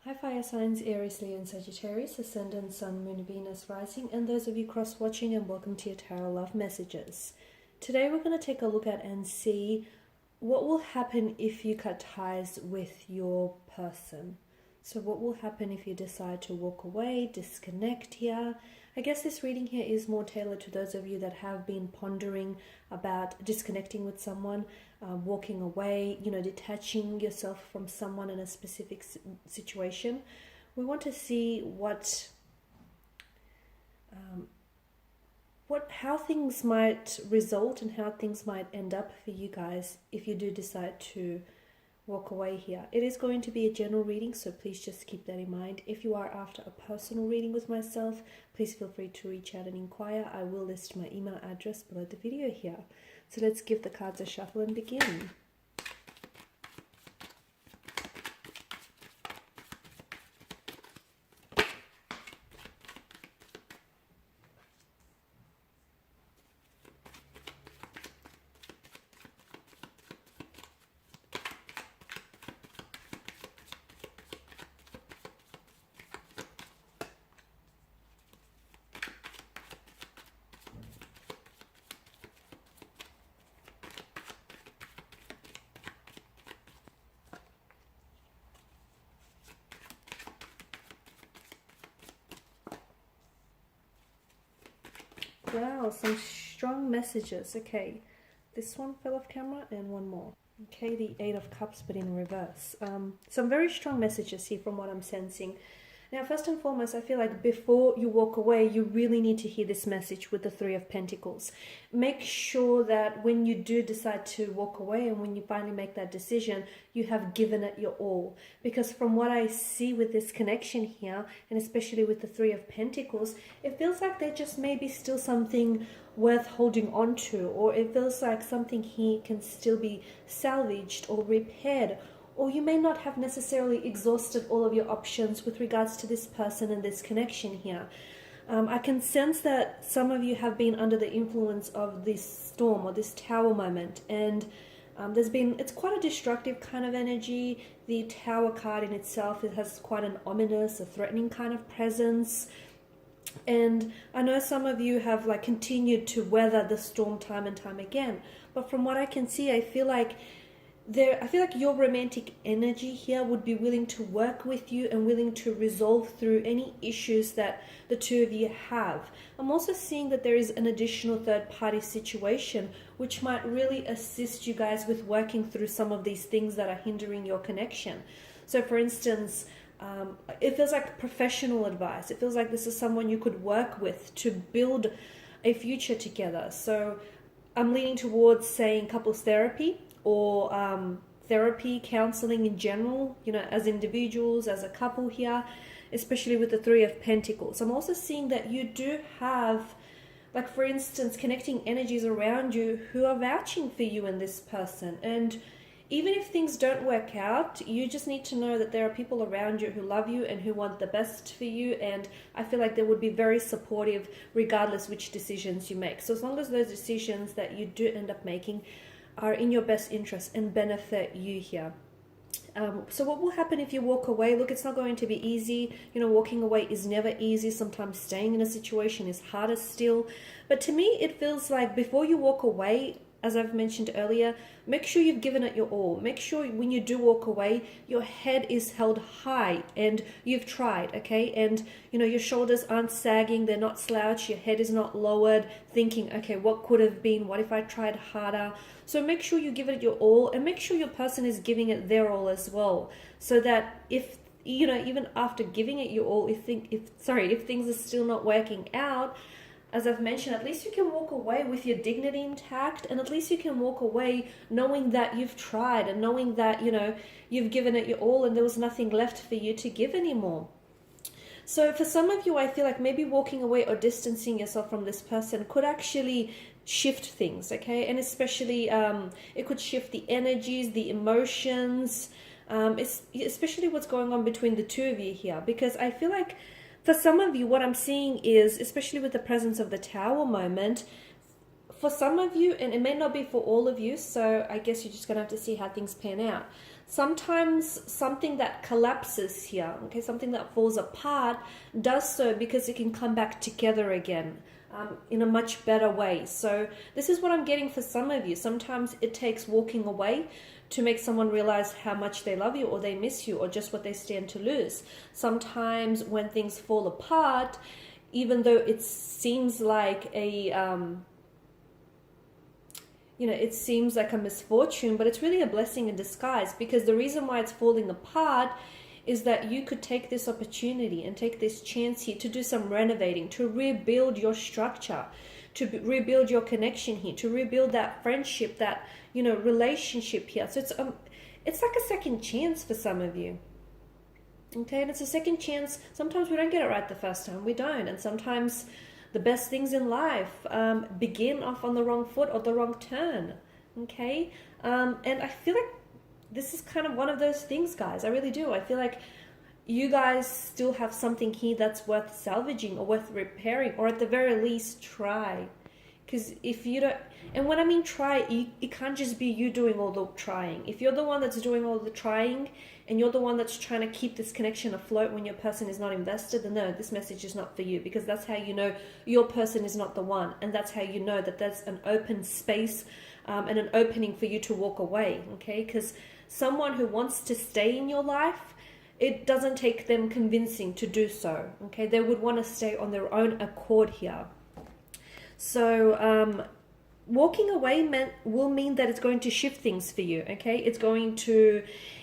Hi fire signs, Aries, Leo and Sagittarius, Ascendant, Sun, Moon, Venus, Rising, and those of you cross-watching, and welcome to your Tarot Love Messages. Today we're going to take a look at and see what will happen if you cut ties with your person. So what will happen if you decide to walk away, disconnect here? I guess this reading here is more tailored to those of you that have been pondering about disconnecting with someone, walking away, detaching yourself from someone in a specific situation. We want to see how things might result and how things might end up for you guys if you do decide to walk away here. It is going to be a general reading, so please just keep that in mind. If you are after a personal reading with myself, please feel free to reach out and inquire. I will list my email address below the video here. So let's give the cards a shuffle and begin. Wow, some strong messages. Okay, this one fell off camera and one more. Okay, the Eight of Cups but in reverse. Some very strong messages here from what I'm sensing. Now, first and foremost, I feel like before you walk away, you really need to hear this message with the Three of Pentacles. Make sure that when you do decide to walk away and when you finally make that decision, you have given it your all. Because from what I see with this connection here, and especially with the Three of Pentacles, it feels like there just may be still something worth holding on to, or it feels like something here can still be salvaged or repaired, or you may not have necessarily exhausted all of your options with regards to this person and this connection here. I can sense that some of you have been under the influence of this storm or this tower moment, and it's quite a destructive kind of energy. The Tower card in itself, it has quite an ominous, a threatening kind of presence. And I know some of you have continued to weather the storm time and time again, but from what I can see, I feel like your romantic energy here would be willing to work with you and willing to resolve through any issues that the two of you have. I'm also seeing that there is an additional third-party situation which might really assist you guys with working through some of these things that are hindering your connection. So for instance, it feels like professional advice. It feels like this is someone you could work with to build a future together. So I'm leaning towards saying couples therapy, or therapy, counseling in general, as individuals, as a couple here, especially with the Three of Pentacles. I'm also seeing that you do have, for instance, connecting energies around you who are vouching for you and this person. And even if things don't work out, you just need to know that there are people around you who love you and who want the best for you. And I feel like they would be very supportive regardless which decisions you make. So as long as those decisions that you do end up making are in your best interest and benefit you here. So what will happen if you walk away? Look, it's not going to be easy. Walking away is never easy. Sometimes staying in a situation is harder still. But to me, it feels like before you walk away, as I've mentioned earlier, make sure you've given it your all. Make sure when you do walk away, your head is held high and you've tried, okay? And, your shoulders aren't sagging, they're not slouched, your head is not lowered, thinking, okay, what could have been? What if I tried harder? So make sure you give it your all, and make sure your person is giving it their all as well. So that if, even after giving it your all, if things are still not working out, as I've mentioned, at least you can walk away with your dignity intact, and at least you can walk away knowing that you've tried and knowing that, you've given it your all and there was nothing left for you to give anymore. So for some of you, I feel like maybe walking away or distancing yourself from this person could actually shift things, okay? And especially it could shift the energies, the emotions, especially what's going on between the two of you here. Because I feel like for some of you, what I'm seeing is, especially with the presence of the Tower moment, for some of you, and it may not be for all of you, so I guess you're just going to have to see how things pan out. sometimes something that collapses here, okay, something that falls apart, does so because it can come back together again in a much better way. So this is what I'm getting for some of you. Sometimes it takes walking away to make someone realize how much they love you or they miss you or just what they stand to lose. Sometimes when things fall apart, even though it seems like it seems like a misfortune, but it's really a blessing in disguise, because the reason why it's falling apart is that you could take this opportunity and take this chance here to do some renovating, to rebuild your structure, to rebuild your connection here, to rebuild that friendship, that, relationship here. So it's like a second chance for some of you. Okay, and it's a second chance. Sometimes we don't get it right the first time. We don't. And sometimes the best things in life begin off on the wrong foot or the wrong turn. Okay, and I feel like this is kind of one of those things, guys. I really do. I feel like you guys still have something here that's worth salvaging or worth repairing, or at the very least try. Because if you don't, and when I mean try, it can't just be you doing all the trying. If you're the one that's doing all the trying and you're the one that's trying to keep this connection afloat when your person is not invested, then no, this message is not for you, because that's how you know your person is not the one. And that's how you know that there's an open space and an opening for you to walk away, okay? Because someone who wants to stay in your life, it doesn't take them convincing to do so, okay? They would want to stay on their own accord here. So walking away will mean that it's going to shift things for you, okay? It's going to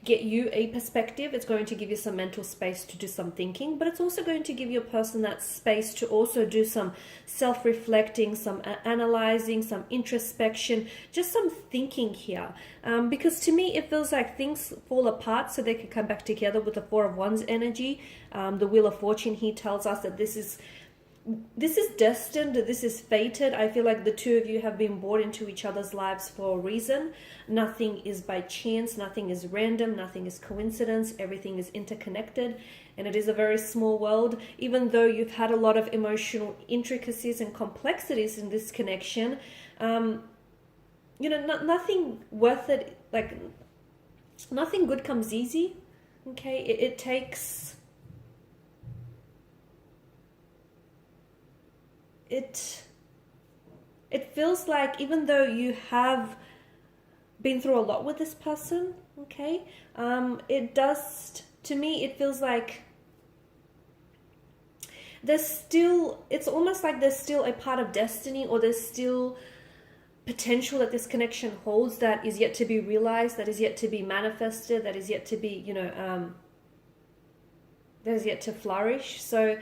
get you a perspective. It's going to give you some mental space to do some thinking, but it's also going to give your person that space to also do some self-reflecting, some analyzing, some introspection, just some thinking here. Because to me, it feels like things fall apart so they can come back together with the Four of Wands energy. The Wheel of Fortune here tells us that this is destined, this is fated. I feel like the two of you have been brought into each other's lives for a reason. Nothing is by chance, nothing is random, nothing is coincidence, everything is interconnected, and it is a very small world. Even though you've had a lot of emotional intricacies and complexities in this connection, nothing worth it, like nothing good comes easy, okay? It takes... It feels like, even though you have been through a lot with this person, okay, it does, to me, it feels like there's still, it's almost like there's still a part of destiny, or there's still potential that this connection holds that is yet to be realized, that is yet to be manifested, that is yet to be, that is yet to flourish. So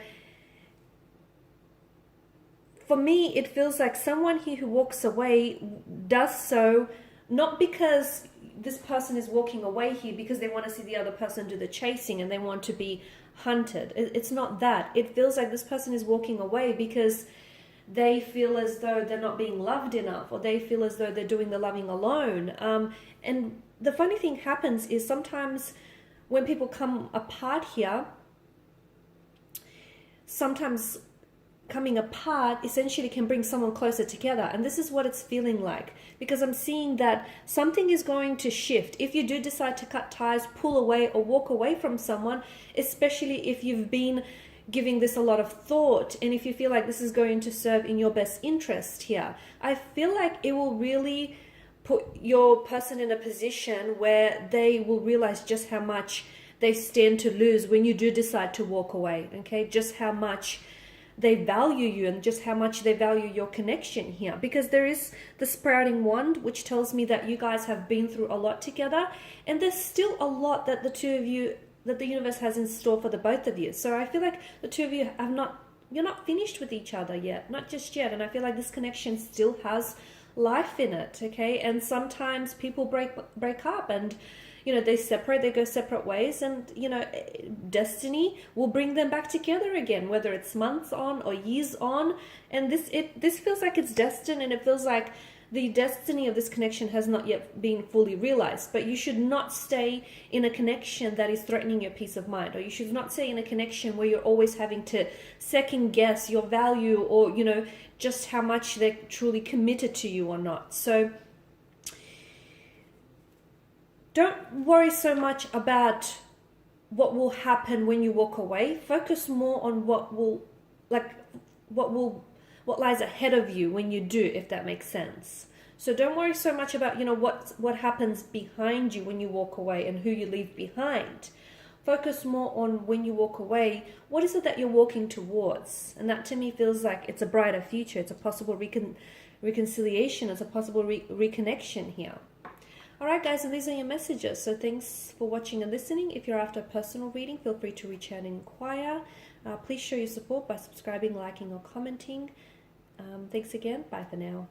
for me, it feels like someone here who walks away does so not because this person is walking away here because they want to see the other person do the chasing and they want to be hunted. It's not that. It feels like this person is walking away because they feel as though they're not being loved enough, or they feel as though they're doing the loving alone. And the funny thing happens is sometimes when people come apart here, sometimes coming apart essentially can bring someone closer together. And this is what it's feeling like, because I'm seeing that something is going to shift. If you do decide to cut ties, pull away, or walk away from someone, especially if you've been giving this a lot of thought, and if you feel like this is going to serve in your best interest here, I feel like it will really put your person in a position where they will realize just how much they stand to lose when you do decide to walk away, okay? Just how much they value you and just how much they value your connection here. Because there is the sprouting wand, which tells me that you guys have been through a lot together, and there's still a lot that the two of you, that the universe has in store for the both of you. So I feel like the two of you you're not finished with each other yet, not just yet. And I feel like this connection still has life in it, okay? And sometimes people break up and they separate, they go separate ways, and destiny will bring them back together again, whether it's months on or years on. And this feels like it's destined, and it feels like the destiny of this connection has not yet been fully realized. But you should not stay in a connection that is threatening your peace of mind, or you should not stay in a connection where you're always having to second guess your value, or just how much they're truly committed to you or not. So don't worry so much about what will happen when you walk away. Focus more on what lies ahead of you when you do, if that makes sense. So don't worry so much about, what happens behind you when you walk away and who you leave behind. Focus more on when you walk away, what is it that you're walking towards? And that to me feels like it's a brighter future. It's a possible reconciliation. It's a possible reconnection here. Alright guys, and these are your messages. So thanks for watching and listening. If you're after a personal reading, feel free to reach out and inquire. Please show your support by subscribing, liking or commenting. Thanks again. Bye for now.